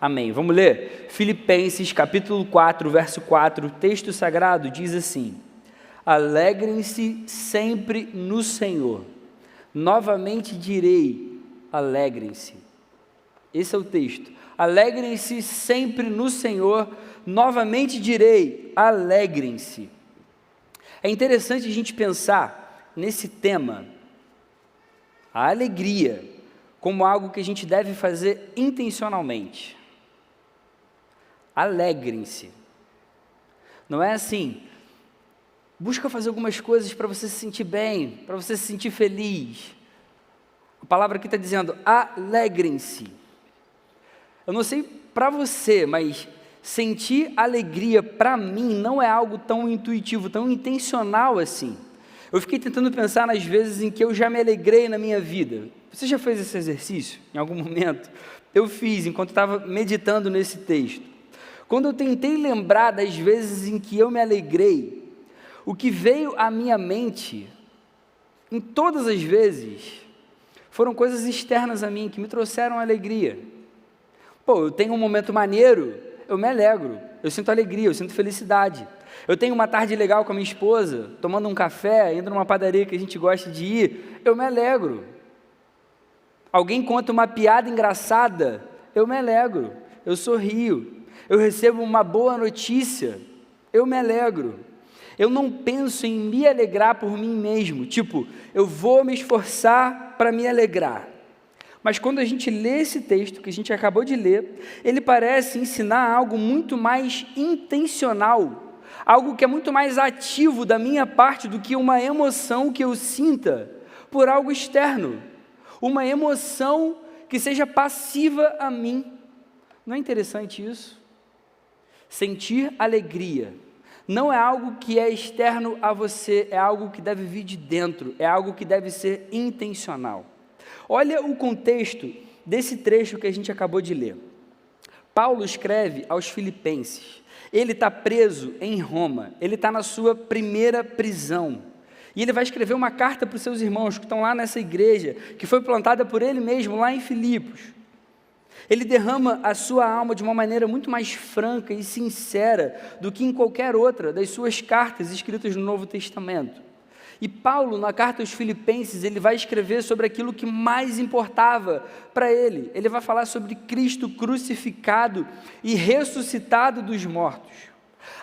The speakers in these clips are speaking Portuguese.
Amém. Vamos ler? Filipenses capítulo 4, verso 4, o texto sagrado diz assim: alegrem-se sempre no Senhor. Novamente direi, alegrem-se. Esse é o texto. Alegrem-se sempre no Senhor. Novamente direi, alegrem-se. É interessante a gente pensar nesse tema, a alegria, como algo que a gente deve fazer intencionalmente. Alegrem-se. Não é assim, busca fazer algumas coisas para você se sentir bem, para você se sentir feliz. A palavra aqui está dizendo, alegrem-se. Eu não sei para você, mas sentir alegria para mim não é algo tão intuitivo, tão intencional assim. Eu fiquei tentando pensar nas vezes em que eu já me alegrei na minha vida. Você já fez esse exercício em algum momento? Eu fiz enquanto estava meditando nesse texto. Quando eu tentei lembrar das vezes em que eu me alegrei, o que veio à minha mente, em todas as vezes, foram coisas externas a mim, que me trouxeram alegria. Pô, eu tenho um momento maneiro, eu me alegro, eu sinto alegria, eu sinto felicidade. Eu tenho uma tarde legal com a minha esposa, tomando um café, indo numa padaria que a gente gosta de ir, eu me alegro. Alguém conta uma piada engraçada, eu me alegro, eu sorrio. Eu recebo uma boa notícia, eu me alegro. Eu não penso em me alegrar por mim mesmo, tipo, eu vou me esforçar para me alegrar. Mas quando a gente lê esse texto que a gente acabou de ler, ele parece ensinar algo muito mais intencional, algo que é muito mais ativo da minha parte do que uma emoção que eu sinta por algo externo, uma emoção que seja passiva a mim. Não é interessante isso? Sentir alegria não é algo que é externo a você, é algo que deve vir de dentro, é algo que deve ser intencional. Olha o contexto desse trecho que a gente acabou de ler. Paulo escreve aos Filipenses, ele está preso em Roma, ele está na sua primeira prisão, e ele vai escrever uma carta para os seus irmãos que estão lá nessa igreja, que foi plantada por ele mesmo lá em Filipos. Ele derrama a sua alma de uma maneira muito mais franca e sincera do que em qualquer outra das suas cartas escritas no Novo Testamento. E Paulo, na carta aos Filipenses, ele vai escrever sobre aquilo que mais importava para ele. Ele vai falar sobre Cristo crucificado e ressuscitado dos mortos.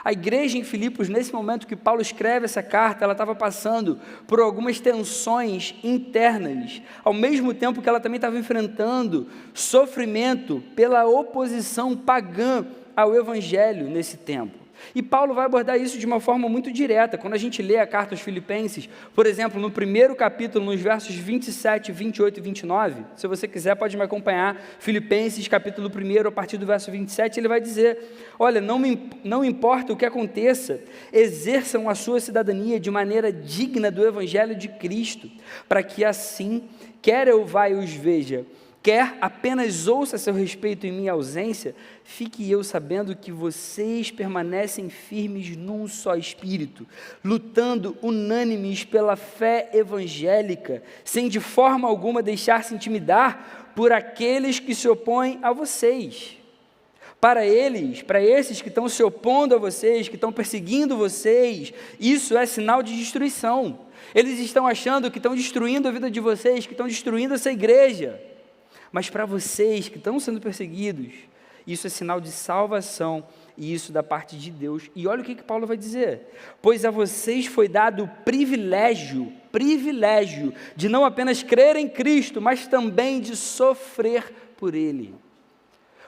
A igreja em Filipos, nesse momento que Paulo escreve essa carta, ela estava passando por algumas tensões internas, ao mesmo tempo que ela também estava enfrentando sofrimento pela oposição pagã ao evangelho nesse tempo. E Paulo vai abordar isso de uma forma muito direta. Quando a gente lê a carta aos Filipenses, por exemplo, no primeiro capítulo, nos versos 27, 28 e 29, se você quiser pode me acompanhar, Filipenses capítulo 1, a partir do verso 27, ele vai dizer, olha, não importa o que aconteça, exerçam a sua cidadania de maneira digna do evangelho de Cristo, para que assim, quer eu vá e os veja, quer apenas ouça a seu respeito em minha ausência, fique eu sabendo que vocês permanecem firmes num só espírito, lutando unânimes pela fé evangélica, sem de forma alguma deixar-se intimidar por aqueles que se opõem a vocês. Para esses que estão se opondo a vocês, que estão perseguindo vocês, isso é sinal de destruição. Eles estão achando que estão destruindo a vida de vocês, que estão destruindo essa igreja. Mas para vocês que estão sendo perseguidos, isso é sinal de salvação, e isso da parte de Deus. E olha o que Paulo vai dizer, pois a vocês foi dado o privilégio de não apenas crer em Cristo, mas também de sofrer por Ele.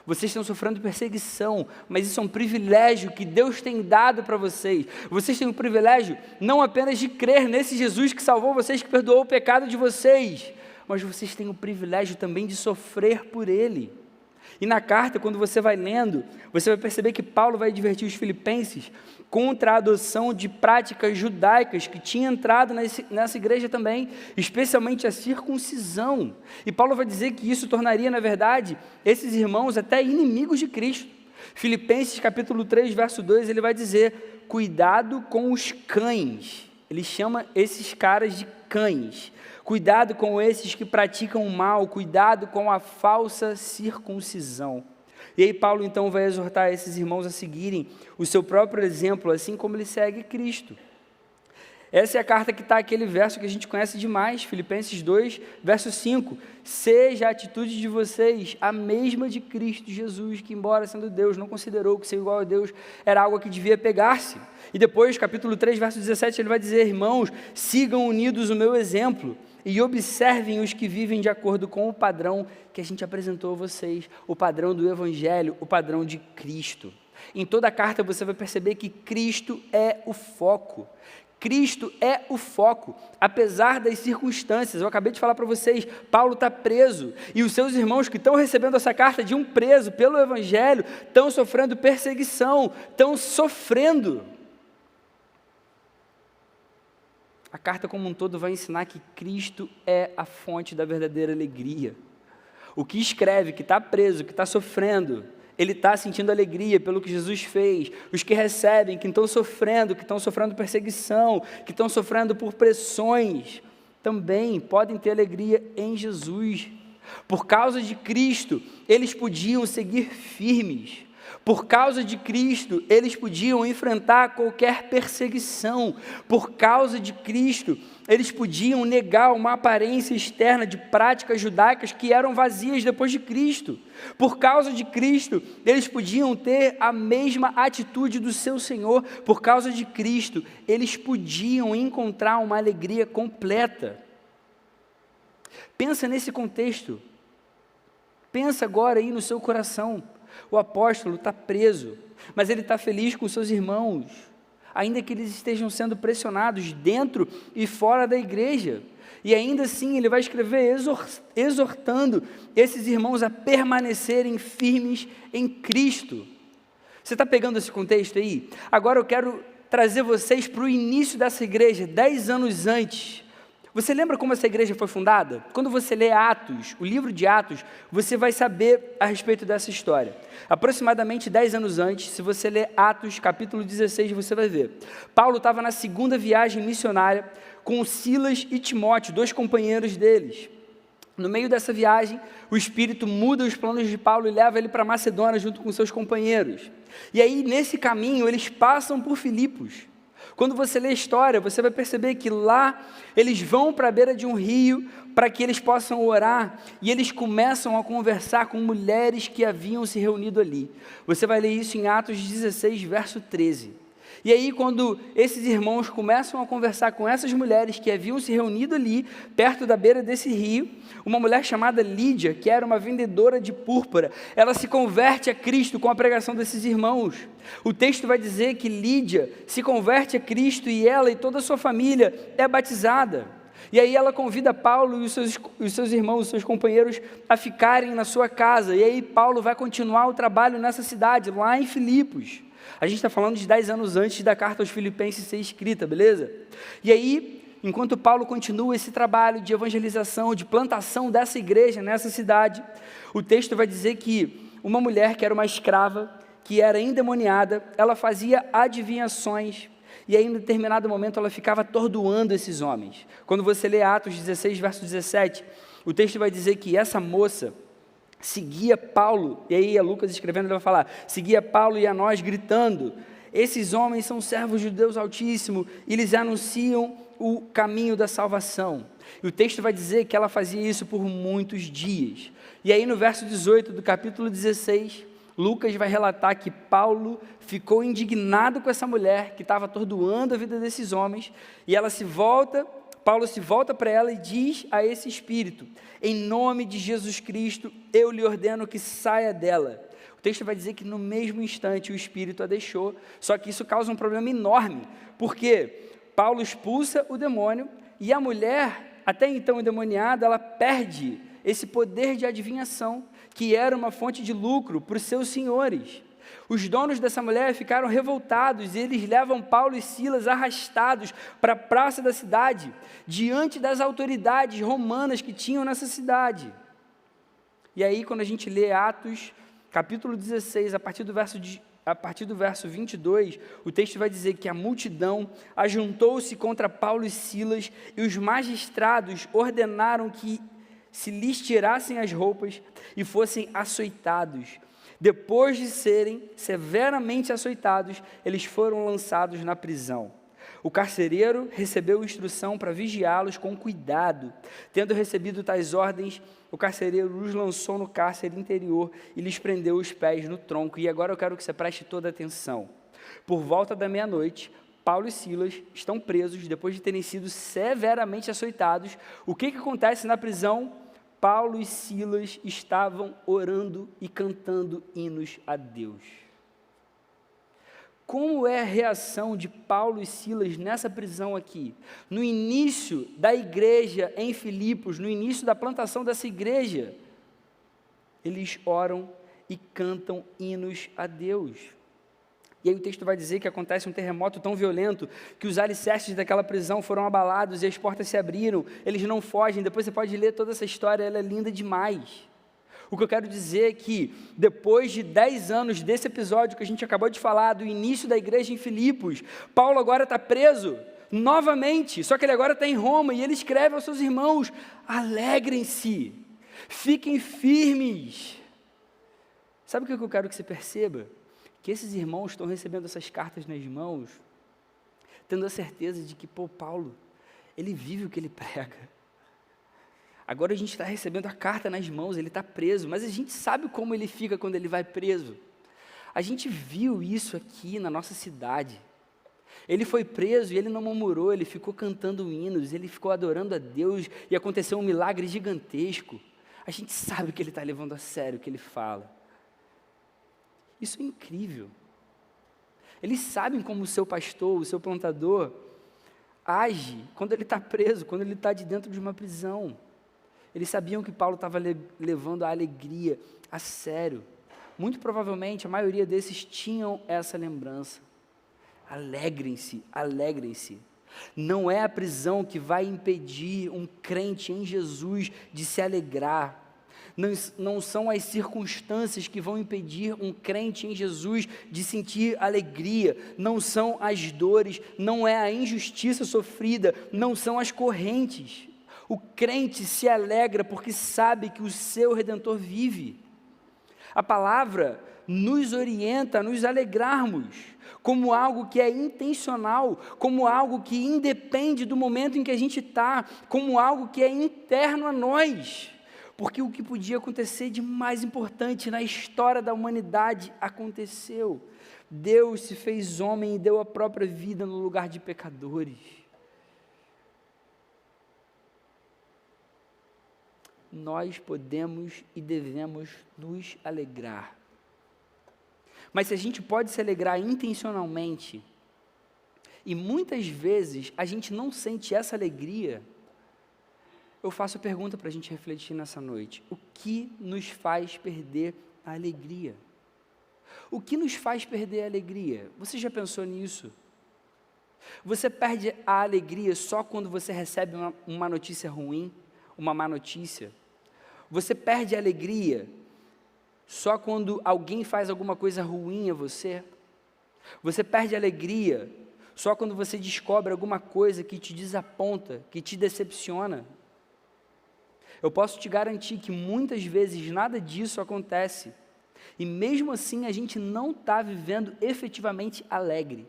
Vocês estão sofrendo perseguição, mas isso é um privilégio que Deus tem dado para vocês. Vocês têm o privilégio não apenas de crer nesse Jesus que salvou vocês, que perdoou o pecado de vocês, mas vocês têm o privilégio também de sofrer por Ele. E na carta, quando você vai lendo, você vai perceber que Paulo vai advertir os filipenses contra a adoção de práticas judaicas que tinha entrado nessa igreja também, especialmente a circuncisão. E Paulo vai dizer que isso tornaria, na verdade, esses irmãos até inimigos de Cristo. Filipenses capítulo 3, verso 2, ele vai dizer, cuidado com os cães. Ele chama esses caras de cães. Cuidado com esses que praticam o mal, cuidado com a falsa circuncisão. E aí Paulo então vai exortar esses irmãos a seguirem o seu próprio exemplo, assim como ele segue Cristo. Essa é a carta que está aquele verso que a gente conhece demais, Filipenses 2, verso 5. Seja a atitude de vocês a mesma de Cristo Jesus, que embora sendo Deus, não considerou que ser igual a Deus era algo que devia pegar-se. E depois, capítulo 3, verso 17, ele vai dizer, irmãos, sigam unidos o meu exemplo e observem os que vivem de acordo com o padrão que a gente apresentou a vocês, o padrão do Evangelho, o padrão de Cristo. Em toda a carta você vai perceber que Cristo é o foco. Cristo é o foco, apesar das circunstâncias. Eu acabei de falar para vocês, Paulo está preso, e os seus irmãos que estão recebendo essa carta de um preso pelo Evangelho, estão sofrendo perseguição, estão sofrendo. A carta como um todo vai ensinar que Cristo é a fonte da verdadeira alegria. O que escreve, que está preso, que está sofrendo, ele está sentindo alegria pelo que Jesus fez. Os que recebem, que estão sofrendo perseguição, que estão sofrendo por pressões, também podem ter alegria em Jesus. Por causa de Cristo, eles podiam seguir firmes. Por causa de Cristo, eles podiam enfrentar qualquer perseguição. Por causa de Cristo, eles podiam negar uma aparência externa de práticas judaicas que eram vazias depois de Cristo. Por causa de Cristo, eles podiam ter a mesma atitude do seu Senhor. Por causa de Cristo, eles podiam encontrar uma alegria completa. Pensa nesse contexto. Pensa agora aí no seu coração. O apóstolo está preso, mas ele está feliz com seus irmãos, ainda que eles estejam sendo pressionados dentro e fora da igreja. E ainda assim ele vai escrever exortando esses irmãos a permanecerem firmes em Cristo. Você está pegando esse contexto aí? Agora eu quero trazer vocês para o início dessa igreja, 10 anos antes. Você lembra como essa igreja foi fundada? Quando você lê Atos, o livro de Atos, você vai saber a respeito dessa história. Aproximadamente 10 anos antes, se você ler Atos, capítulo 16, você vai ver. Paulo estava na segunda viagem missionária com Silas e Timóteo, 2 companheiros deles. No meio dessa viagem, o Espírito muda os planos de Paulo e leva ele para Macedônia junto com seus companheiros. E aí, nesse caminho, eles passam por Filipos. Quando você lê a história, você vai perceber que lá eles vão para a beira de um rio para que eles possam orar, e eles começam a conversar com mulheres que haviam se reunido ali. Você vai ler isso em Atos 16, verso 13. E aí, quando esses irmãos começam a conversar com essas mulheres que haviam se reunido ali, perto da beira desse rio, uma mulher chamada Lídia, que era uma vendedora de púrpura, ela se converte a Cristo com a pregação desses irmãos. O texto vai dizer que Lídia se converte a Cristo e ela e toda a sua família é batizada. E aí ela convida Paulo e os seus irmãos, os seus companheiros, a ficarem na sua casa. E aí Paulo vai continuar o trabalho nessa cidade, lá em Filipos. A gente está falando de 10 anos antes da carta aos Filipenses ser escrita, beleza? E aí, enquanto Paulo continua esse trabalho de evangelização, de plantação dessa igreja nessa cidade, o texto vai dizer que uma mulher que era uma escrava, que era endemoniada, ela fazia adivinhações, e aí em determinado momento ela ficava atordoando esses homens. Quando você lê Atos 16, verso 17, o texto vai dizer que essa moça seguia Paulo, e aí Lucas escrevendo, ele vai falar, seguia Paulo e a nós gritando, esses homens são servos de Deus Altíssimo, e eles anunciam o caminho da salvação. E o texto vai dizer que ela fazia isso por muitos dias. E aí no verso 18 do capítulo 16, Lucas vai relatar que Paulo ficou indignado com essa mulher que estava atordoando a vida desses homens, e Paulo se volta para ela e diz a esse espírito, em nome de Jesus Cristo, eu lhe ordeno que saia dela. O texto vai dizer que no mesmo instante o espírito a deixou, só que isso causa um problema enorme, porque Paulo expulsa o demônio e a mulher, até então endemoniada, ela perde esse poder de adivinhação, que era uma fonte de lucro para os seus senhores. Os donos dessa mulher ficaram revoltados e eles levam Paulo e Silas arrastados para a praça da cidade, diante das autoridades romanas que tinham nessa cidade. E aí, quando a gente lê Atos, capítulo 16, a partir do verso 22, o texto vai dizer que a multidão ajuntou-se contra Paulo e Silas e os magistrados ordenaram que se lhes tirassem as roupas e fossem açoitados. Depois de serem severamente açoitados, eles foram lançados na prisão. O carcereiro recebeu instrução para vigiá-los com cuidado. Tendo recebido tais ordens, o carcereiro os lançou no cárcere interior e lhes prendeu os pés no tronco. E agora eu quero que você preste toda atenção. Por volta da meia-noite, Paulo e Silas estão presos depois de terem sido severamente açoitados. O que acontece na prisão? Paulo e Silas estavam orando e cantando hinos a Deus. Como é a reação de Paulo e Silas nessa prisão aqui? No início da igreja em Filipos, no início da plantação dessa igreja, eles oram e cantam hinos a Deus. E aí o texto vai dizer que acontece um terremoto tão violento que os alicerces daquela prisão foram abalados e as portas se abriram, eles não fogem. Depois você pode ler toda essa história, ela é linda demais. O que eu quero dizer é que, depois de 10 anos desse episódio que a gente acabou de falar, do início da igreja em Filipos, Paulo agora está preso, novamente, só que ele agora está em Roma, e ele escreve aos seus irmãos: alegrem-se, fiquem firmes. Sabe o que eu quero que você perceba? Que esses irmãos estão recebendo essas cartas nas mãos, tendo a certeza de que, Paulo, ele vive o que ele prega. Agora a gente está recebendo a carta nas mãos, ele está preso, mas a gente sabe como ele fica quando ele vai preso. A gente viu isso aqui na nossa cidade. Ele foi preso e ele não murmurou, ele ficou cantando hinos, ele ficou adorando a Deus e aconteceu um milagre gigantesco. A gente sabe que ele está levando a sério o que ele fala. Isso é incrível. Eles sabem como o seu pastor, o seu plantador, age quando ele está preso, quando ele está de dentro de uma prisão. Eles sabiam que Paulo estava levando a alegria a sério. Muito provavelmente a maioria desses tinham essa lembrança. Alegrem-se, alegrem-se. Não é a prisão que vai impedir um crente em Jesus de se alegrar. Não são as circunstâncias que vão impedir um crente em Jesus de sentir alegria. Não são as dores, não é a injustiça sofrida, não são as correntes. O crente se alegra porque sabe que o seu Redentor vive. A palavra nos orienta a nos alegrarmos, como algo que é intencional, como algo que independe do momento em que a gente está, como algo que é interno a nós. Porque o que podia acontecer de mais importante na história da humanidade aconteceu. Deus se fez homem e deu a própria vida no lugar de pecadores. Nós podemos e devemos nos alegrar. Mas se a gente pode se alegrar intencionalmente, e muitas vezes a gente não sente essa alegria, eu faço a pergunta para a gente refletir nessa noite: o que nos faz perder a alegria? O que nos faz perder a alegria? Você já pensou nisso? Você perde a alegria só quando você recebe uma notícia ruim, uma má notícia? Você perde a alegria só quando alguém faz alguma coisa ruim a você? Você perde a alegria só quando você descobre alguma coisa que te desaponta, que te decepciona? Eu posso te garantir que muitas vezes nada disso acontece, e mesmo assim a gente não está vivendo efetivamente alegre.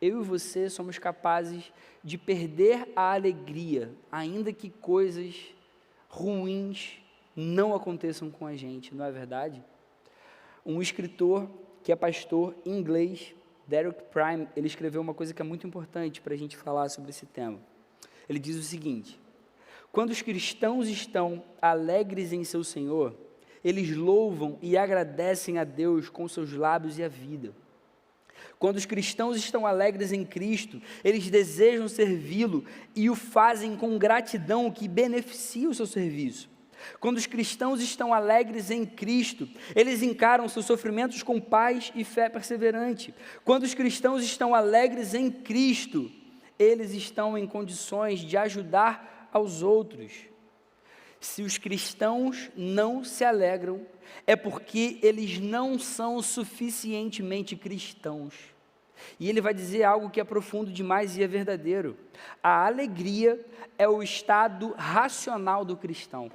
Eu e você somos capazes de perder a alegria, ainda que coisas ruins não aconteçam com a gente, não é verdade? Um escritor que é pastor inglês, Derek Prime, ele escreveu uma coisa que é muito importante para a gente falar sobre esse tema. Ele diz o seguinte: quando os cristãos estão alegres em seu Senhor, eles louvam e agradecem a Deus com seus lábios e a vida. Quando os cristãos estão alegres em Cristo, eles desejam servi-lo e o fazem com gratidão, o que beneficia o seu serviço. Quando os cristãos estão alegres em Cristo, eles encaram seus sofrimentos com paz e fé perseverante. Quando os cristãos estão alegres em Cristo, eles estão em condições de ajudar aos outros. Se os cristãos não se alegram, é porque eles não são suficientemente cristãos. E ele vai dizer algo que é profundo demais e é verdadeiro. A alegria é o estado racional do cristão.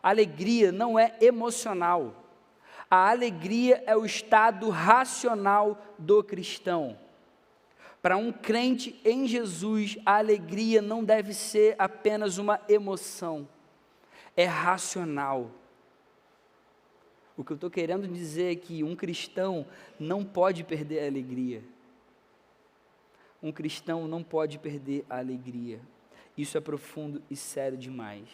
A alegria não é emocional. A alegria é o estado racional do cristão. Para um crente em Jesus, a alegria não deve ser apenas uma emoção. É racional. O que eu estou querendo dizer é que um cristão não pode perder a alegria. Um cristão não pode perder a alegria. Isso é profundo e sério demais.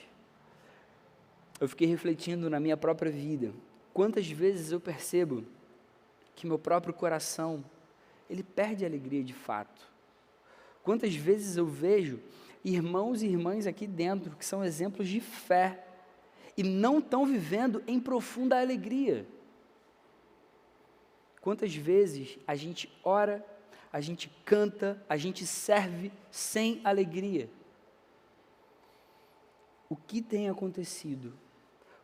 Eu fiquei refletindo na minha própria vida. Quantas vezes eu percebo que meu próprio coração, ele perde a alegria de fato. Quantas vezes eu vejo irmãos e irmãs aqui dentro que são exemplos de fé e não estão vivendo em profunda alegria. Quantas vezes a gente ora, a gente canta, a gente serve sem alegria? O que tem acontecido?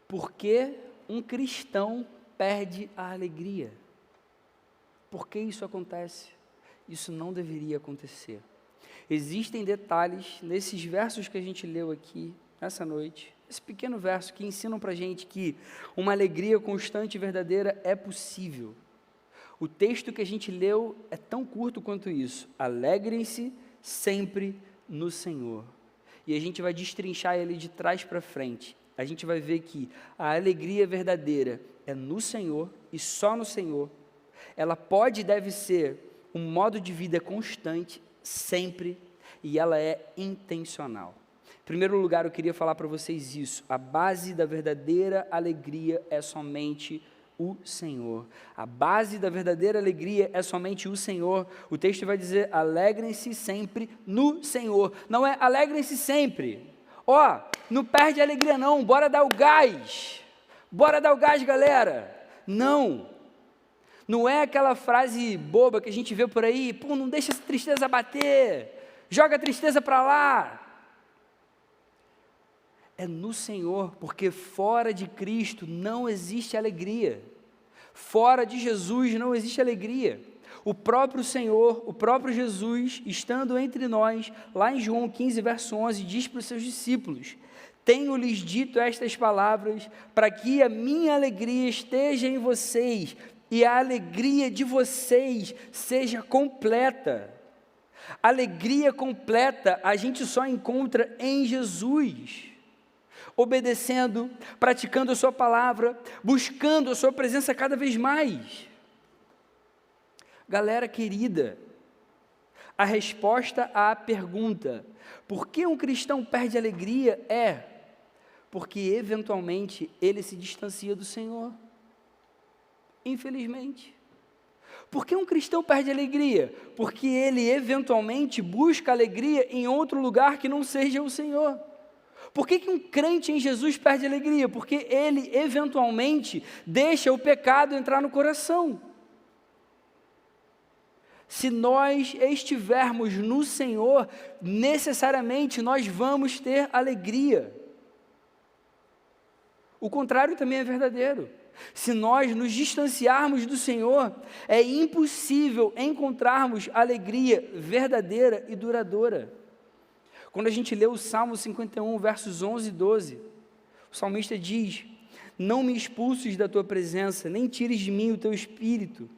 Por que um cristão perde a alegria? Por que isso acontece? Isso não deveria acontecer. Existem detalhes nesses versos que a gente leu aqui, nessa noite, esse pequeno verso que ensinam para a gente que uma alegria constante e verdadeira é possível. O texto que a gente leu é tão curto quanto isso. Alegrem-se sempre no Senhor. E a gente vai destrinchar ele de trás para frente. A gente vai ver que a alegria verdadeira é no Senhor e só no Senhor. Ela pode e deve ser um modo de vida constante, sempre, e ela é intencional. Em primeiro lugar, eu queria falar para vocês isso. A base da verdadeira alegria é somente o Senhor. A base da verdadeira alegria é somente o Senhor. O texto vai dizer, alegrem-se sempre no Senhor. Não é alegrem-se sempre. Não perde a alegria não, bora dar o gás. Bora dar o gás, galera. Não é aquela frase boba que a gente vê por aí, não deixa essa tristeza bater, joga a tristeza para lá. É no Senhor, porque fora de Cristo não existe alegria. Fora de Jesus não existe alegria. O próprio Senhor, o próprio Jesus, estando entre nós, lá em João 15, verso 11, diz para os seus discípulos, tenho-lhes dito estas palavras, para que a minha alegria esteja em vocês, e a alegria de vocês seja completa. Alegria completa a gente só encontra em Jesus. Obedecendo, praticando a sua palavra, buscando a sua presença cada vez mais. Galera querida, a resposta à pergunta, por que um cristão perde alegria é, porque eventualmente ele se distancia do Senhor. Infelizmente. Por que um cristão perde alegria? Porque ele eventualmente busca alegria em outro lugar que não seja o Senhor. Por que um crente em Jesus perde alegria? Porque ele, eventualmente, deixa o pecado entrar no coração. Se nós estivermos no Senhor, necessariamente nós vamos ter alegria. O contrário também é verdadeiro. Se nós nos distanciarmos do Senhor, é impossível encontrarmos alegria verdadeira e duradoura. Quando a gente lê o Salmo 51, versos 11 e 12, o salmista diz, não me expulses da tua presença, nem tires de mim o teu espírito,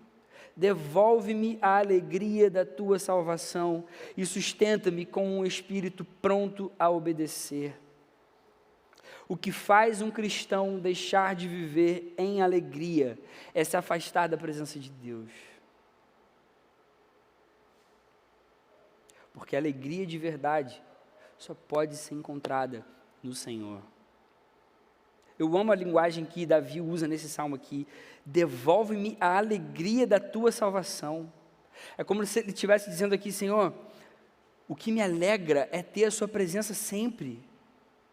devolve-me a alegria da tua salvação e sustenta-me com um espírito pronto a obedecer. O que faz um cristão deixar de viver em alegria é se afastar da presença de Deus. Porque a alegria de verdade só pode ser encontrada no Senhor. Eu amo a linguagem que Davi usa nesse salmo aqui. Devolve-me a alegria da tua salvação. É como se ele estivesse dizendo aqui, Senhor, o que me alegra é ter a sua presença sempre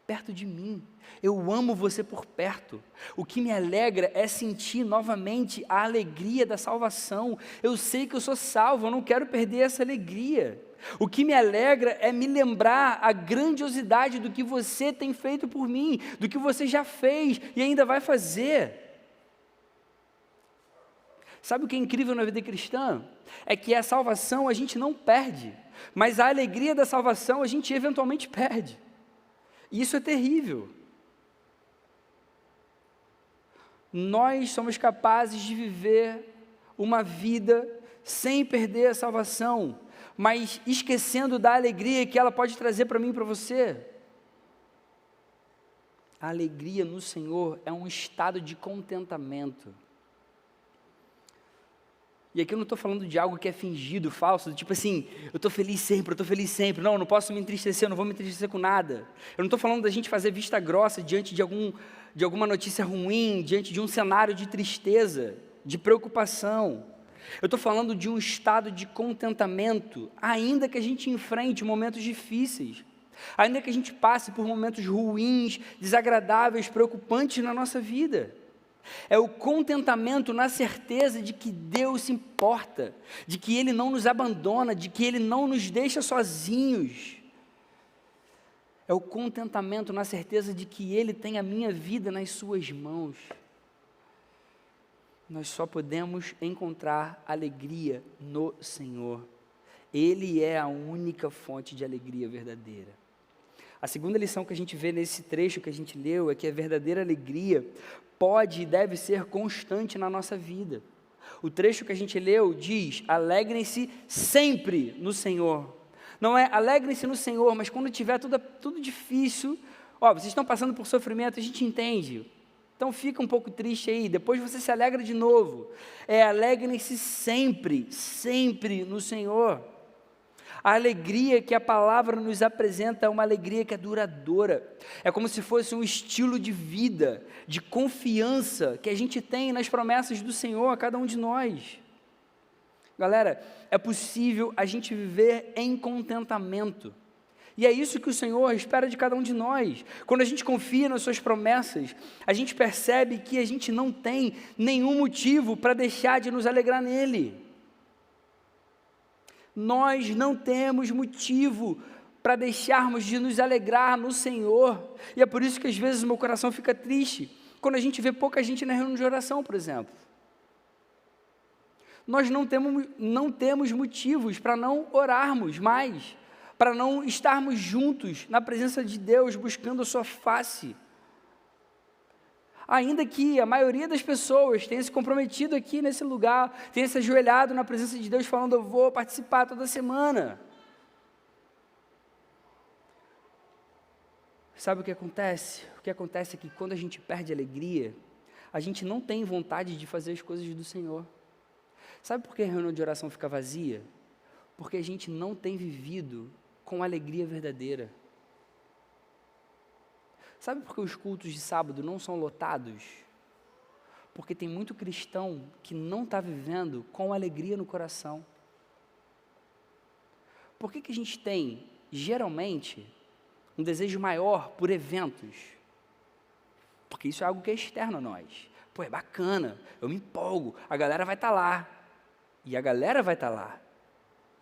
perto de mim. Eu amo você por perto. O que me alegra é sentir novamente a alegria da salvação. Eu sei que eu sou salvo, eu não quero perder essa alegria. O que me alegra é me lembrar a grandiosidade do que você tem feito por mim, do que você já fez e ainda vai fazer. Sabe o que é incrível na vida cristã? É que a salvação a gente não perde, mas a alegria da salvação a gente eventualmente perde. E isso é terrível. nós somos capazes de viver uma vida sem perder a salvação, mas esquecendo da alegria que ela pode trazer para mim e para você. A alegria no Senhor é um estado de contentamento. E aqui eu não estou falando de algo que é fingido, falso, tipo assim, eu estou feliz sempre, não posso me entristecer, eu não vou me entristecer com nada. Eu não estou falando da gente fazer vista grossa diante de alguma notícia ruim, diante de um cenário de tristeza, de preocupação. Eu estou falando de um estado de contentamento, ainda que a gente enfrente momentos difíceis, ainda que a gente passe por momentos ruins, desagradáveis, preocupantes na nossa vida. É o contentamento na certeza de que Deus se importa, de que Ele não nos abandona, de que Ele não nos deixa sozinhos. É o contentamento na certeza de que Ele tem a minha vida nas suas mãos. Nós só podemos encontrar alegria no Senhor. Ele é a única fonte de alegria verdadeira. A segunda lição que a gente vê nesse trecho que a gente leu é que a verdadeira alegria pode e deve ser constante na nossa vida. O trecho que a gente leu diz: alegrem-se sempre no Senhor. Não é alegrem-se no Senhor, mas quando tiver tudo difícil, vocês estão passando por sofrimento, a gente entende. Então fica um pouco triste aí, depois você se alegra de novo. Alegrem-se sempre, sempre no Senhor. A alegria que a palavra nos apresenta é uma alegria que é duradoura. É como se fosse um estilo de vida, de confiança que a gente tem nas promessas do Senhor a cada um de nós. Galera, é possível a gente viver em contentamento. E é isso que o Senhor espera de cada um de nós. Quando a gente confia nas suas promessas, a gente percebe que a gente não tem nenhum motivo para deixar de nos alegrar nele. Nós não temos motivo para deixarmos de nos alegrar no Senhor. E é por isso que às vezes o meu coração fica triste, quando a gente vê pouca gente na reunião de oração, por exemplo. Nós não temos motivos para não orarmos mais, para não estarmos juntos na presença de Deus, buscando a sua face. Ainda que a maioria das pessoas tenha se comprometido aqui nesse lugar, tenha se ajoelhado na presença de Deus, falando: eu vou participar toda semana. Sabe o que acontece? O que acontece é que quando a gente perde a alegria, a gente não tem vontade de fazer as coisas do Senhor. Sabe por que a reunião de oração fica vazia? Porque a gente não tem vivido com alegria verdadeira. Sabe por que os cultos de sábado não são lotados? Porque tem muito cristão que não está vivendo com alegria no coração. Por que a gente tem, geralmente, um desejo maior por eventos? Porque isso é algo que é externo a nós. É bacana, eu me empolgo, a galera vai estar lá. E a galera vai estar lá.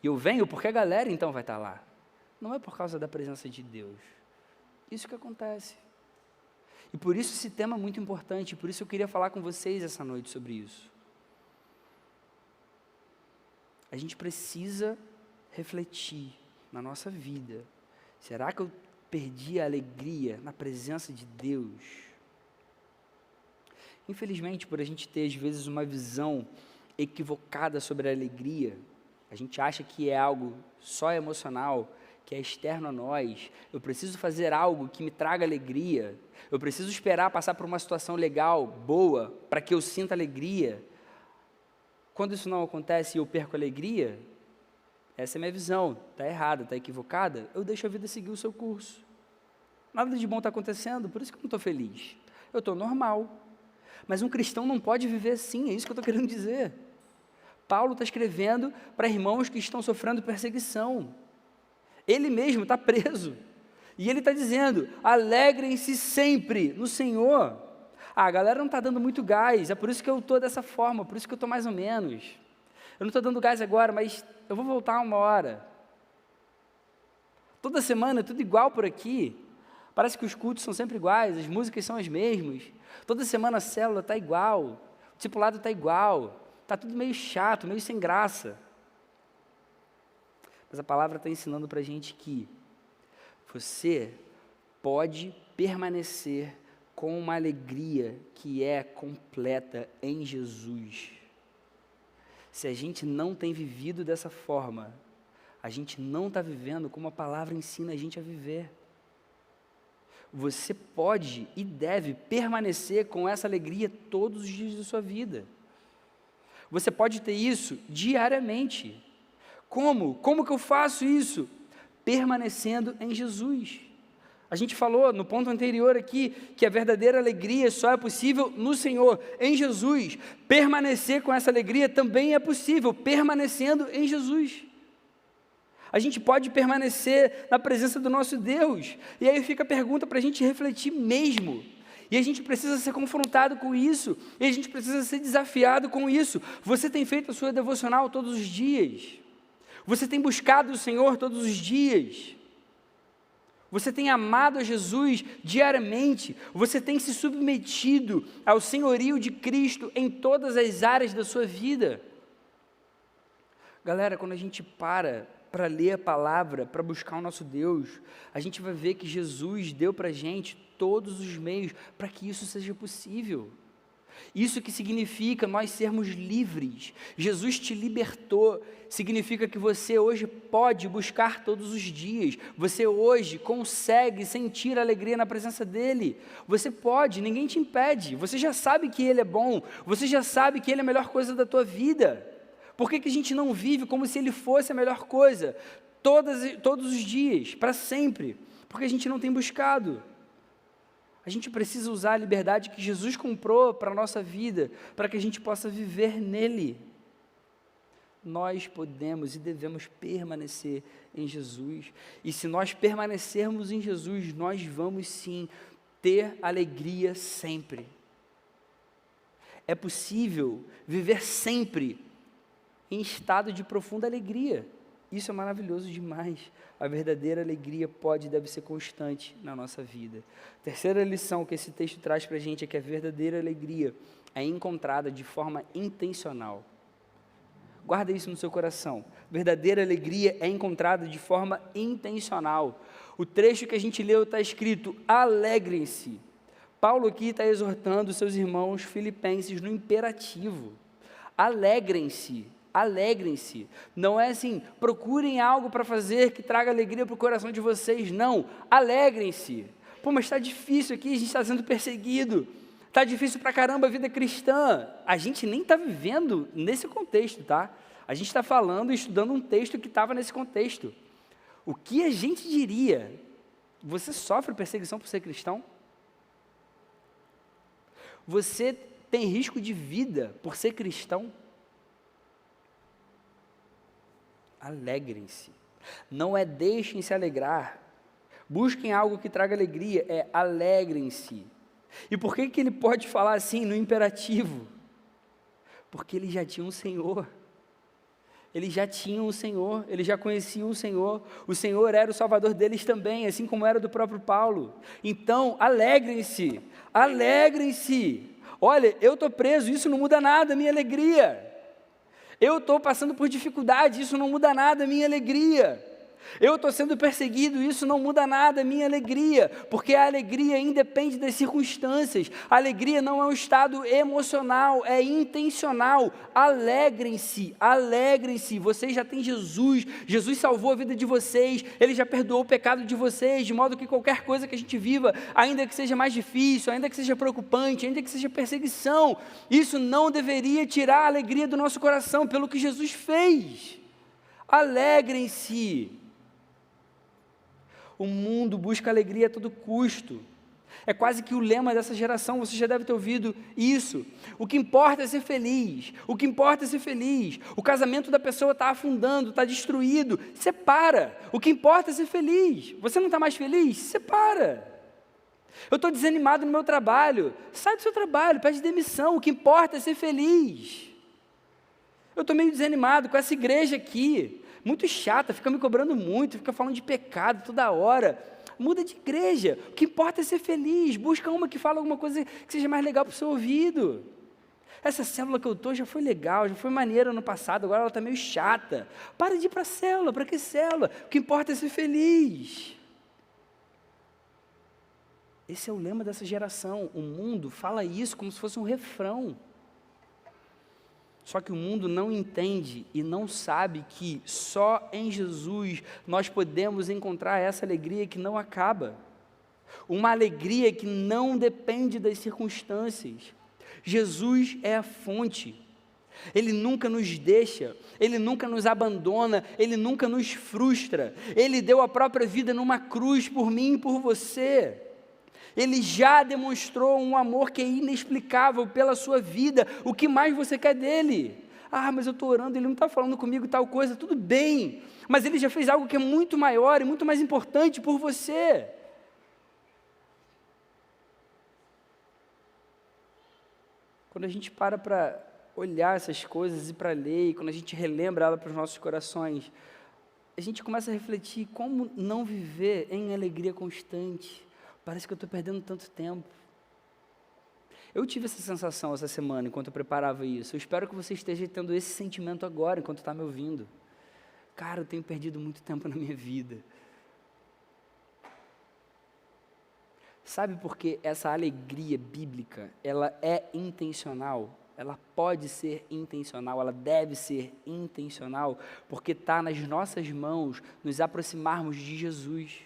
E eu venho porque a galera então vai estar lá. Não é por causa da presença de Deus. Isso que acontece. E por isso esse tema é muito importante, por isso eu queria falar com vocês essa noite sobre isso. A gente precisa refletir na nossa vida. Será que eu perdi a alegria na presença de Deus? Infelizmente, por a gente ter às vezes uma visão equivocada sobre a alegria, a gente acha que é algo só emocional, que é externo a nós. Eu preciso fazer algo que me traga alegria, eu preciso esperar passar por uma situação legal, boa, para que eu sinta alegria. Quando isso não acontece e eu perco a alegria, essa é a minha visão, está errada, está equivocada, eu deixo a vida seguir o seu curso. Nada de bom está acontecendo, por isso que eu não estou feliz. Eu estou normal. Mas um cristão não pode viver assim, é isso que eu estou querendo dizer. Paulo está escrevendo para irmãos que estão sofrendo perseguição. Ele mesmo está preso. E ele está dizendo: alegrem-se sempre no Senhor. A galera não está dando muito gás, é por isso que eu estou dessa forma, por isso que eu estou mais ou menos. Eu não estou dando gás agora, mas eu vou voltar uma hora. Toda semana é tudo igual por aqui. Parece que os cultos são sempre iguais, as músicas são as mesmas. Toda semana a célula está igual, o discipulado está igual. Está tudo meio chato, meio sem graça. Mas a palavra está ensinando para a gente que você pode permanecer com uma alegria que é completa em Jesus. Se a gente não tem vivido dessa forma, a gente não está vivendo como a palavra ensina a gente a viver. Você pode e deve permanecer com essa alegria todos os dias da sua vida. Você pode ter isso diariamente. Como? Como que eu faço isso? Permanecendo em Jesus. A gente falou no ponto anterior aqui que a verdadeira alegria só é possível no Senhor, em Jesus. Permanecer com essa alegria também é possível, permanecendo em Jesus. A gente pode permanecer na presença do nosso Deus. E aí fica a pergunta para a gente refletir mesmo. E a gente precisa ser confrontado com isso. E a gente precisa ser desafiado com isso. Você tem feito a sua devocional todos os dias? Você tem buscado o Senhor todos os dias? Você tem amado a Jesus diariamente? Você tem se submetido ao senhorio de Cristo em todas as áreas da sua vida? Galera, quando a gente para ler a palavra, para buscar o nosso Deus, a gente vai ver que Jesus deu para a gente todos os meios para que isso seja possível. Isso que significa nós sermos livres. Jesus te libertou, significa que você hoje pode buscar todos os dias, você hoje consegue sentir alegria na presença dEle, você pode, ninguém te impede, você já sabe que Ele é bom, você já sabe que Ele é a melhor coisa da tua vida. Por que a gente não vive como se Ele fosse a melhor coisa, todos os dias, para sempre? Porque a gente não tem buscado. A gente precisa usar a liberdade que Jesus comprou para a nossa vida, para que a gente possa viver nele. Nós podemos e devemos permanecer em Jesus, e se nós permanecermos em Jesus, nós vamos sim ter alegria sempre. É possível viver sempre em estado de profunda alegria. Isso é maravilhoso demais. A verdadeira alegria pode e deve ser constante na nossa vida. A terceira lição que esse texto traz para a gente é que a verdadeira alegria é encontrada de forma intencional. Guarda isso no seu coração. Verdadeira alegria é encontrada de forma intencional. O trecho que a gente leu está escrito: alegrem-se. Paulo aqui está exortando seus irmãos filipenses no imperativo. Alegrem-se. Alegrem-se, não é assim, procurem algo para fazer que traga alegria para o coração de vocês, não, alegrem-se. Pô, mas está difícil aqui, a gente está sendo perseguido, está difícil para caramba a vida cristã. A gente nem está vivendo nesse contexto, tá? A gente está falando e estudando um texto que estava nesse contexto. O que a gente diria? Você sofre perseguição por ser cristão? Você tem risco de vida por ser cristão? Alegrem-se. Não é deixem-se alegrar. Busquem algo que traga alegria, é alegrem-se. E por que ele pode falar assim no imperativo? Porque ele já tinha um Senhor. Eles já tinham o Senhor, eles já conheciam o Senhor era o Salvador deles também, assim como era do próprio Paulo. Então, alegrem-se, alegrem-se. Olha, eu estou preso, isso não muda nada, minha alegria. Eu estou passando por dificuldade, isso não muda nada, minha alegria. Eu estou sendo perseguido, isso não muda nada, minha alegria, porque a alegria independe das circunstâncias, a alegria não é um estado emocional, é intencional. Alegrem-se, alegrem-se, vocês já têm Jesus, Jesus salvou a vida de vocês, Ele já perdoou o pecado de vocês, de modo que qualquer coisa que a gente viva, ainda que seja mais difícil, ainda que seja preocupante, ainda que seja perseguição, isso não deveria tirar a alegria do nosso coração, pelo que Jesus fez. Alegrem-se. O mundo busca alegria a todo custo. É quase que o lema dessa geração, você já deve ter ouvido isso. O que importa é ser feliz. O que importa é ser feliz. O casamento da pessoa está afundando, está destruído. Separa. O que importa é ser feliz. Você não está mais feliz? Separa. Eu estou desanimado no meu trabalho. Sai do seu trabalho, pede demissão. O que importa é ser feliz. Eu estou meio desanimado com essa igreja aqui. Muito chata, fica me cobrando muito, fica falando de pecado toda hora. Muda de igreja, o que importa é ser feliz, busca uma que fala alguma coisa que seja mais legal para o seu ouvido. Essa célula que eu estou já foi legal, já foi maneira no passado, agora ela está meio chata. Para de ir para a célula, para que célula? O que importa é ser feliz. Esse é o lema dessa geração. O mundo fala isso como se fosse um refrão. Só que o mundo não entende e não sabe que só em Jesus nós podemos encontrar essa alegria que não acaba. Uma alegria que não depende das circunstâncias. Jesus é a fonte. Ele nunca nos deixa, Ele nunca nos abandona, Ele nunca nos frustra. Ele deu a própria vida numa cruz por mim e por você. Ele já demonstrou um amor que é inexplicável pela sua vida. O que mais você quer dele? Ah, mas eu estou orando, ele não está falando comigo tal coisa, tudo bem. Mas ele já fez algo que é muito maior e muito mais importante por você. Quando a gente para olhar essas coisas e para ler, e quando a gente relembra ela para os nossos corações, a gente começa a refletir como não viver em alegria constante. Parece que eu estou perdendo tanto tempo. Eu tive essa sensação essa semana, enquanto eu preparava isso. Eu espero que você esteja tendo esse sentimento agora, enquanto está me ouvindo. Cara, eu tenho perdido muito tempo na minha vida. Sabe por que essa alegria bíblica, ela é intencional? Ela pode ser intencional, ela deve ser intencional, porque está nas nossas mãos nos aproximarmos de Jesus.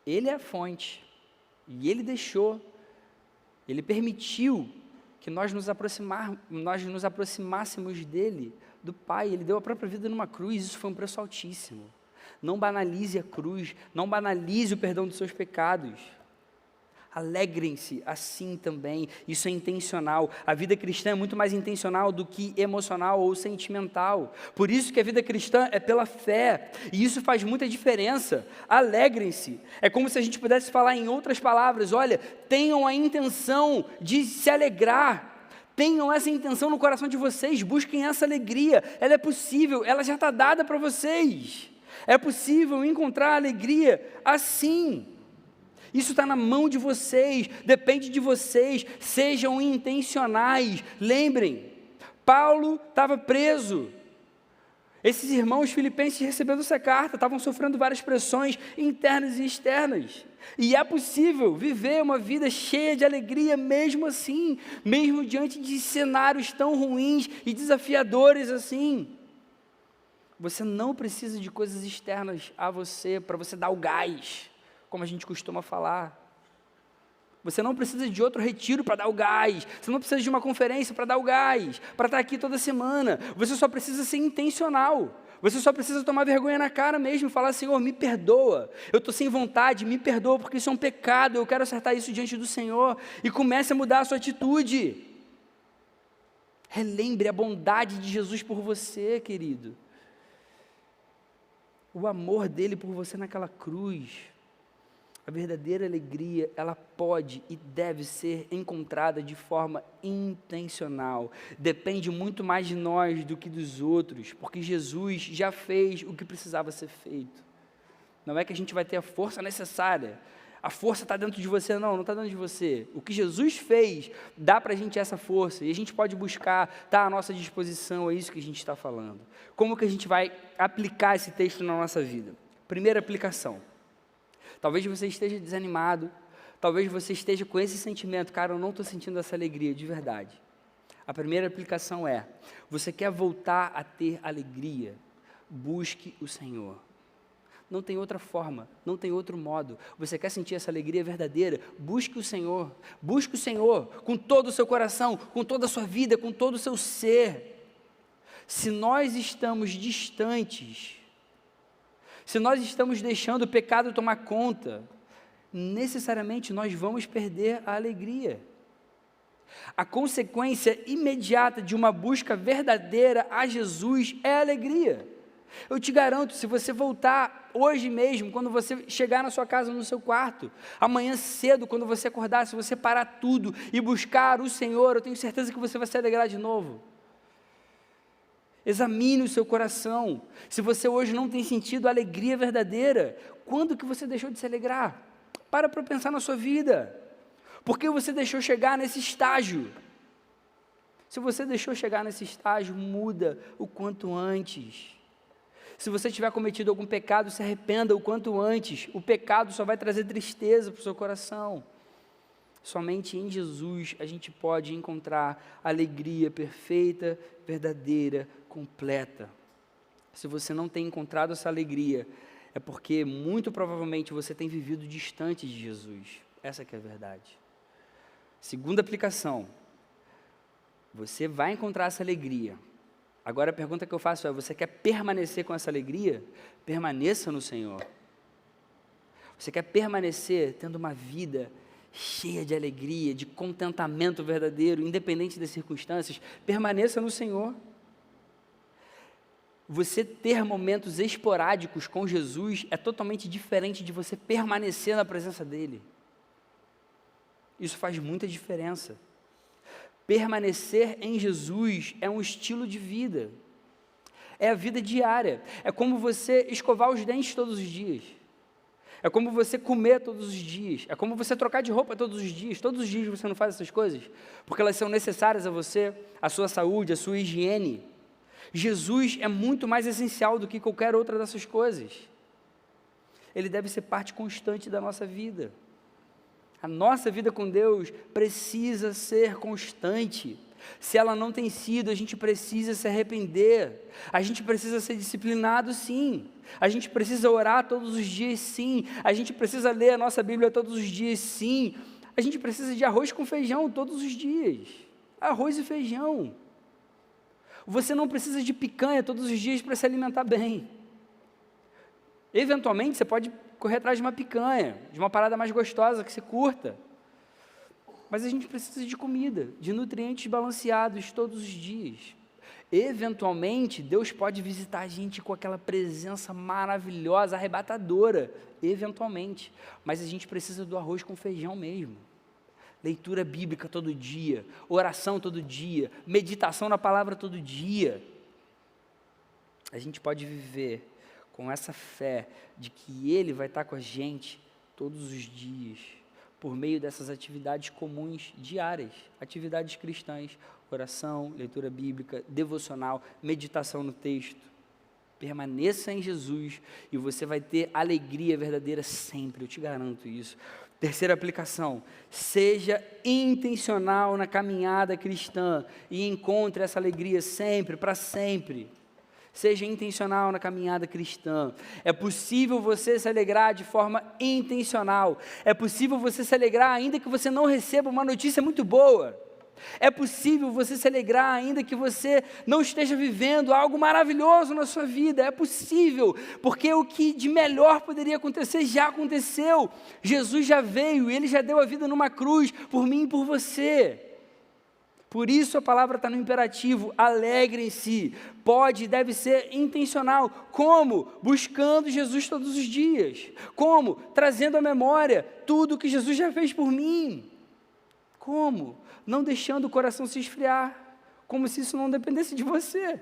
Ele é a fonte, e Ele Ele permitiu que nós nos aproximássemos dEle, do Pai. Ele deu a própria vida numa cruz, isso foi um preço altíssimo. Não banalize a cruz, não banalize o perdão dos seus pecados. Alegrem-se assim também, isso é intencional. A vida cristã é muito mais intencional do que emocional ou sentimental. Por isso que a vida cristã é pela fé, e isso faz muita diferença. Alegrem-se. É como se a gente pudesse falar em outras palavras, olha, tenham a intenção de se alegrar. Tenham essa intenção no coração de vocês, busquem essa alegria. Ela é possível, ela já está dada para vocês. É possível encontrar alegria assim. Isso está na mão de vocês, depende de vocês, sejam intencionais. Lembrem, Paulo estava preso. Esses irmãos filipenses recebendo essa carta, estavam sofrendo várias pressões internas e externas. E é possível viver uma vida cheia de alegria mesmo assim, mesmo diante de cenários tão ruins e desafiadores assim. Você não precisa de coisas externas a você, para você dar o gás, como a gente costuma falar. Você não precisa de outro retiro para dar o gás, você não precisa de uma conferência para dar o gás, para estar aqui toda semana. Você só precisa ser intencional, você só precisa tomar vergonha na cara mesmo e falar: Senhor, me perdoa, eu estou sem vontade, me perdoa porque isso é um pecado, eu quero acertar isso diante do Senhor. E comece a mudar a sua atitude. Relembre a bondade de Jesus por você, querido. O amor dele por você naquela cruz. A verdadeira alegria, ela pode e deve ser encontrada de forma intencional. Depende muito mais de nós do que dos outros, porque Jesus já fez o que precisava ser feito. Não é que a gente vai ter a força necessária. A força está dentro de você, não está dentro de você. O que Jesus fez, dá para a gente essa força, e a gente pode buscar, está à nossa disposição, é isso que a gente está falando. Como que a gente vai aplicar esse texto na nossa vida? Primeira aplicação. Talvez você esteja desanimado, talvez você esteja com esse sentimento: cara, eu não estou sentindo essa alegria de verdade. A primeira aplicação é: você quer voltar a ter alegria? Busque o Senhor. Não tem outra forma, não tem outro modo. Você quer sentir essa alegria verdadeira? Busque o Senhor com todo o seu coração, com toda a sua vida, com todo o seu ser. Se nós estamos distantes, se nós estamos deixando o pecado tomar conta, necessariamente nós vamos perder a alegria. A consequência imediata de uma busca verdadeira a Jesus é a alegria. Eu te garanto, se você voltar hoje mesmo, quando você chegar na sua casa, no seu quarto, amanhã cedo, quando você acordar, se você parar tudo e buscar o Senhor, eu tenho certeza que você vai se alegrar de novo. Examine o seu coração. Se você hoje não tem sentido a alegria verdadeira, quando que você deixou de se alegrar? Para pensar na sua vida. Por que você deixou chegar nesse estágio? Se você deixou chegar nesse estágio, muda o quanto antes. Se você tiver cometido algum pecado, se arrependa o quanto antes. O pecado só vai trazer tristeza para o seu coração. Somente em Jesus a gente pode encontrar alegria perfeita, verdadeira, completa. Se você não tem encontrado essa alegria, é porque muito provavelmente você tem vivido distante de Jesus. Essa que é a verdade. Segunda aplicação, você vai encontrar essa alegria. Agora a pergunta que eu faço é, você quer permanecer com essa alegria? Permaneça no Senhor. Você quer permanecer tendo uma vida cheia de alegria, de contentamento verdadeiro, independente das circunstâncias? Permaneça no Senhor. Você ter momentos esporádicos com Jesus é totalmente diferente de você permanecer na presença dEle. Isso faz muita diferença. Permanecer em Jesus é um estilo de vida. É a vida diária. É como você escovar os dentes todos os dias. É como você comer todos os dias. É como você trocar de roupa todos os dias. Todos os dias você não faz essas coisas, porque elas são necessárias a você, a sua saúde, a sua higiene. Jesus é muito mais essencial do que qualquer outra dessas coisas. Ele deve ser parte constante da nossa vida. A nossa vida com Deus precisa ser constante. Se ela não tem sido, a gente precisa se arrepender. A gente precisa ser disciplinado, sim. A gente precisa orar todos os dias, sim. A gente precisa ler a nossa Bíblia todos os dias, sim. A gente precisa de arroz com feijão todos os dias. Arroz e feijão. Você não precisa de picanha todos os dias para se alimentar bem. Eventualmente, você pode correr atrás de uma picanha, de uma parada mais gostosa que você curta. Mas a gente precisa de comida, de nutrientes balanceados todos os dias. Eventualmente, Deus pode visitar a gente com aquela presença maravilhosa, arrebatadora, eventualmente. Mas a gente precisa do arroz com feijão mesmo. Leitura bíblica todo dia, oração todo dia, meditação na palavra todo dia. A gente pode viver com essa fé de que Ele vai estar com a gente todos os dias, por meio dessas atividades comuns diárias, atividades cristãs, oração, leitura bíblica, devocional, meditação no texto. Permaneça em Jesus e você vai ter alegria verdadeira sempre, eu te garanto isso. Terceira aplicação, seja intencional na caminhada cristã e encontre essa alegria sempre, para sempre. Seja intencional na caminhada cristã. É possível você se alegrar de forma intencional. É possível você se alegrar ainda que você não receba uma notícia muito boa. É possível você se alegrar ainda que você não esteja vivendo algo maravilhoso na sua vida. É possível, porque o que de melhor poderia acontecer já aconteceu. Jesus já veio, Ele já deu a vida numa cruz por mim e por você. Por isso a palavra está no imperativo, alegrem-se. Pode e deve ser intencional. Como? Buscando Jesus todos os dias. Como? Trazendo à memória tudo que Jesus já fez por mim. Como? Não deixando o coração se esfriar, como se isso não dependesse de você.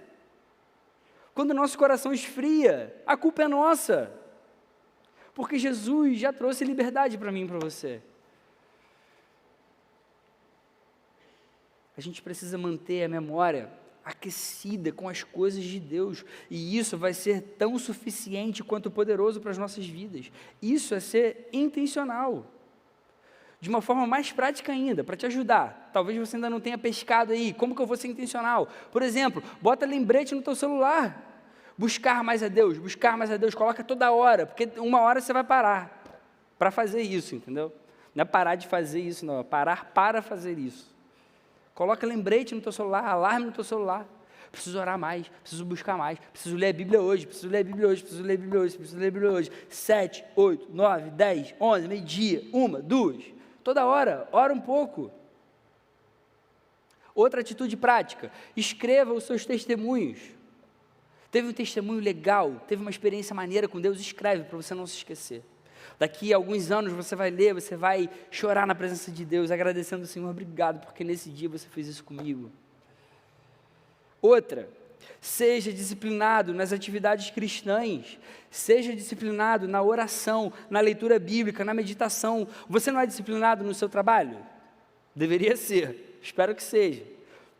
Quando o nosso coração esfria, a culpa é nossa. Porque Jesus já trouxe liberdade para mim e para você. A gente precisa manter a memória aquecida com as coisas de Deus, e isso vai ser tão suficiente quanto poderoso para as nossas vidas. Isso é ser intencional, de uma forma mais prática ainda, para te ajudar. Talvez você ainda não tenha pescado aí, como que eu vou ser intencional? Por exemplo, bota lembrete no teu celular, buscar mais a Deus, coloca toda hora, porque uma hora você vai parar para fazer isso, entendeu? Não é parar de fazer isso, não, é parar para fazer isso. Coloca lembrete no teu celular, alarme no teu celular. Preciso orar mais, preciso buscar mais, preciso ler a Bíblia hoje, preciso ler a Bíblia hoje, preciso ler a Bíblia hoje, preciso ler a Bíblia hoje. 7, 8, 9, 10, 11, meio-dia, 1, 2. Toda hora, ora um pouco. Outra atitude prática, escreva os seus testemunhos. Teve um testemunho legal, teve uma experiência maneira com Deus, escreve para você não se esquecer. Daqui a alguns anos você vai ler, você vai chorar na presença de Deus, agradecendo ao Senhor, obrigado, porque nesse dia você fez isso comigo. Outra, seja disciplinado nas atividades cristãs, seja disciplinado na oração, na leitura bíblica, na meditação. Você não é disciplinado no seu trabalho? Deveria ser, espero que seja.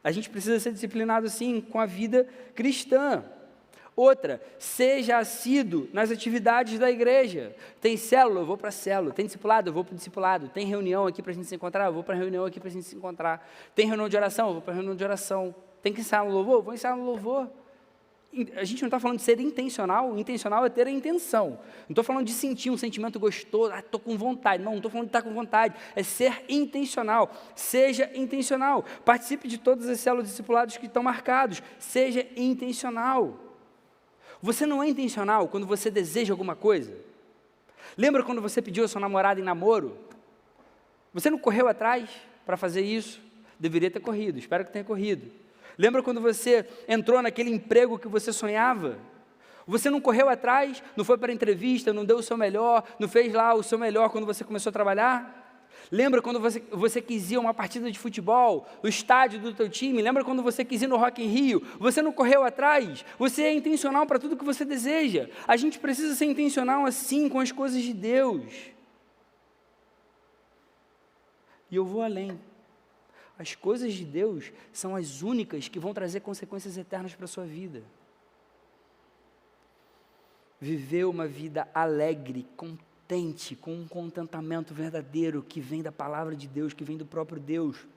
A gente precisa ser disciplinado sim com a vida cristã. Outra, seja assíduo nas atividades da igreja. Tem célula, eu vou para a célula. Tem discipulado, eu vou para o discipulado. Tem reunião aqui para a gente se encontrar, eu vou para a reunião aqui para a gente se encontrar. Tem reunião de oração, eu vou para a reunião de oração. Tem que ensaiar no louvor, eu vou ensaiar no louvor. A gente não está falando de ser intencional, intencional é ter a intenção. Não estou falando de sentir um sentimento gostoso, estou com vontade. Não estou falando de estar com vontade, é ser intencional. Seja intencional. Participe de todas as células discipuladas que estão marcados. Seja intencional. Você não é intencional quando você deseja alguma coisa? Lembra quando você pediu a sua namorada em namoro? Você não correu atrás para fazer isso? Deveria ter corrido, espero que tenha corrido. Lembra quando você entrou naquele emprego que você sonhava? Você não correu atrás, não foi para a entrevista, não deu o seu melhor, não fez lá o seu melhor quando você começou a trabalhar? Lembra quando você quis ir a uma partida de futebol, o estádio do teu time? Lembra quando você quis ir no Rock in Rio? Você não correu atrás? Você é intencional para tudo que você deseja. A gente precisa ser intencional assim com as coisas de Deus. E eu vou além. As coisas de Deus são as únicas que vão trazer consequências eternas para a sua vida. Viver uma vida alegre, contente, com um contentamento verdadeiro que vem da palavra de Deus, que vem do próprio Deus,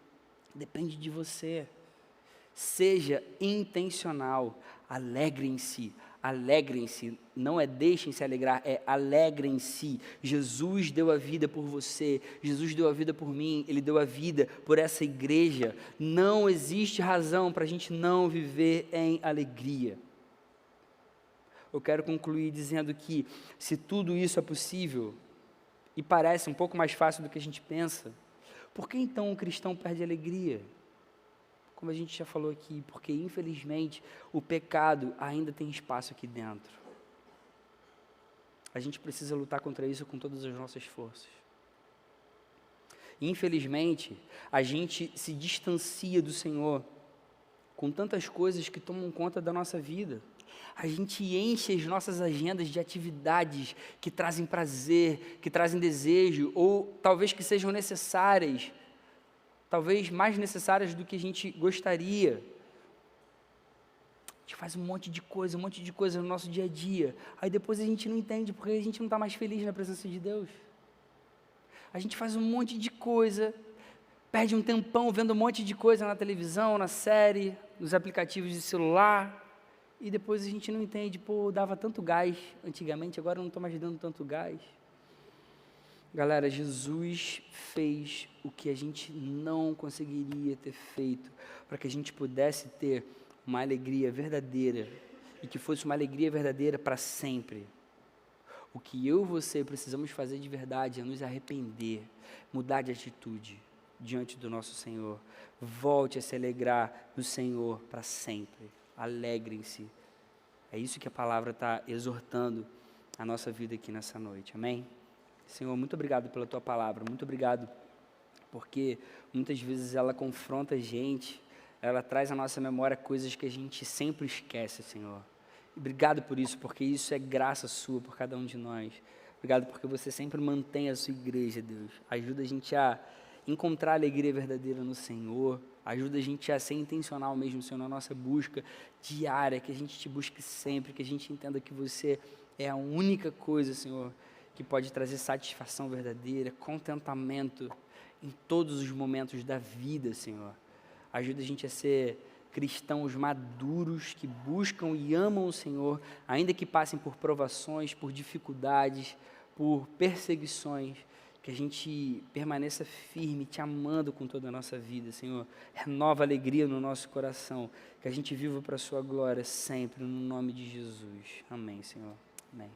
depende de você. Seja intencional, alegrem-se. Alegrem-se, não é deixem se alegrar, é alegrem-se. Jesus deu a vida por você, Jesus deu a vida por mim, Ele deu a vida por essa igreja. Não existe razão para a gente não viver em alegria. Eu quero concluir dizendo que se tudo isso é possível, e parece um pouco mais fácil do que a gente pensa, por que então um cristão perde a alegria? Como a gente já falou aqui, porque infelizmente o pecado ainda tem espaço aqui dentro. A gente precisa lutar contra isso com todas as nossas forças. Infelizmente, a gente se distancia do Senhor com tantas coisas que tomam conta da nossa vida. A gente enche as nossas agendas de atividades que trazem prazer, que trazem desejo, ou talvez que sejam necessárias, talvez mais necessárias do que a gente gostaria. A gente faz um monte de coisa no nosso dia a dia. Aí depois a gente não entende porque a gente não está mais feliz na presença de Deus. A gente faz um monte de coisa, perde um tempão vendo um monte de coisa na televisão, na série, nos aplicativos de celular, e depois a gente não entende, eu dava tanto gás antigamente, agora eu não estou mais dando tanto gás. Galera, Jesus fez o que a gente não conseguiria ter feito, para que a gente pudesse ter uma alegria verdadeira, e que fosse uma alegria verdadeira para sempre. O que eu e você precisamos fazer de verdade é nos arrepender, mudar de atitude diante do nosso Senhor. Volte a se alegrar no Senhor para sempre. Alegrem-se. É isso que a palavra está exortando a nossa vida aqui nessa noite. Amém? Senhor, muito obrigado pela Tua palavra. Muito obrigado porque muitas vezes ela confronta a gente, ela traz à nossa memória coisas que a gente sempre esquece, Senhor. Obrigado por isso, porque isso é graça Sua por cada um de nós. Obrigado porque Você sempre mantém a Sua igreja, Deus. Ajuda a gente a encontrar a alegria verdadeira no Senhor. Ajuda a gente a ser intencional mesmo, Senhor, na nossa busca diária, que a gente Te busque sempre, que a gente entenda que Você é a única coisa, Senhor, que pode trazer satisfação verdadeira, contentamento em todos os momentos da vida, Senhor. Ajuda a gente a ser cristãos maduros, que buscam e amam o Senhor, ainda que passem por provações, por dificuldades, por perseguições, que a gente permaneça firme, Te amando com toda a nossa vida, Senhor. Renova a alegria no nosso coração, que a gente viva para a Sua glória sempre, no nome de Jesus. Amém, Senhor. Amém.